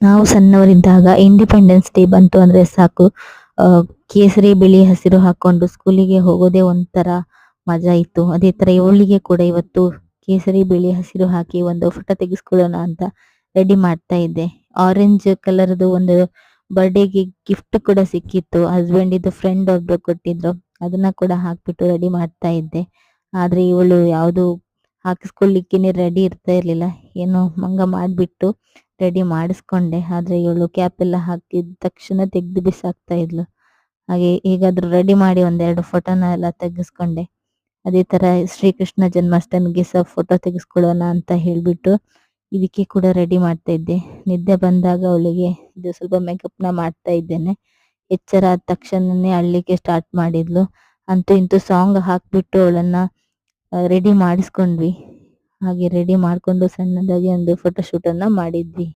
ನಾವು ಸಣ್ಣವರಿದ್ದಾಗ independence day ಬಂತು ಅಂದ್ರೆ ಸಾಕು, ಆ, ಕೇಸರಿ ಬಿಳಿ ಹಸಿರು ಹಾಕೊಂಡು ಸ್ಕೂಲಿಗೆ ಹೋಗೋದೇ ಒಂಥರ ಮಜಾ ಇತ್ತು. ಅದೇ ತರ ಇವಳಿಗೆ ಕೂಡ ಇವತ್ತು ಕೇಸರಿ ಬಿಳಿ ಹಸಿರು ಹಾಕಿ ಒಂದು ಫೋಟೋ ತೆಗೆಸ್ಕೊಳ್ಳೋಣ ಅಂತ ರೆಡಿ ಮಾಡ್ತಾ ಇದ್ದೆ. ಆರೆಂಜ್ ಕಲರ್ದು ಒಂದು ಬರ್ಡೇಗೆ ಗಿಫ್ಟ್ ಕೂಡ ಸಿಕ್ಕಿತ್ತು, ಹಸ್ಬೆಂಡ್ ಇದು ಫ್ರೆಂಡ್ ಒಬ್ರು ಕೊಟ್ಟಿದ್ರು. ಅದನ್ನ ಕೂಡ ಹಾಕ್ಬಿಟ್ಟು ರೆಡಿ ಮಾಡ್ತಾ ಇದ್ದೆ. ಆದ್ರೆ ಇವಳು ಯಾವುದು ಹಾಕಿಸ್ಕೊಳ್ಳಿಕ್ಕೇನೆ ರೆಡಿ ಇರ್ತಾ ಇರ್ಲಿಲ್ಲ. ಏನೋ ಮಂಗ ಮಾಡ್ಬಿಟ್ಟು ರೆಡಿ ಮಾಡಿಸ್ಕೊಂಡೆ. ಆದ್ರೆ ಇವಳು ಕ್ಯಾಪ್ ಎಲ್ಲ ಹಾಕಿದ ತಕ್ಷಣ ತೆಗ್ದು ಬಿಸಾಕ್ತಾ ಇದ್ಲು. ಹಾಗೆ ಹೇಗಾದ್ರೂ ರೆಡಿ ಮಾಡಿ ಒಂದೆರಡು ಫೋಟೋನ ಎಲ್ಲ ತೆಗೆಸ್ಕೊಂಡೆ. ಅದೇ ತರ ಶ್ರೀಕೃಷ್ಣ ಜನ್ಮಾಷ್ಟಮಿಗೆ ಸಹ ಫೋಟೋ ತೆಗೆಸ್ಕೊಳ್ಳೋಣ ಅಂತ ಹೇಳ್ಬಿಟ್ಟು ಇದಕ್ಕೆ ಕೂಡ ರೆಡಿ ಮಾಡ್ತಾ ಇದ್ದೆ. ನಿದ್ದೆ ಬಂದಾಗ ಅವಳಿಗೆ ಇದು ಸ್ವಲ್ಪ ಮೇಕಪ್ ನ ಮಾಡ್ತಾ ಇದ್ದೇನೆ. ಎಚ್ಚರ ಆದ ತಕ್ಷಣನೇ ಅಳ್ಲಿಕ್ಕೆ ಸ್ಟಾರ್ಟ್ ಮಾಡಿದ್ಲು. ಅಂತೂ ಇಂತೂ ಸಾಂಗ್ ಹಾಕ್ಬಿಟ್ಟು ಅವಳನ್ನ ರೆಡಿ ಮಾಡಿಸ್ಕೊಂಡ್ವಿ. ಹಾಗೆ ರೆಡಿ ಮಾಡ್ಕೊಂಡು ಸಣ್ಣದಾಗಿ ಒಂದು ಫೋಟೋ ಶೂಟ್ ಅನ್ನ ಮಾಡಿದ್ವಿ.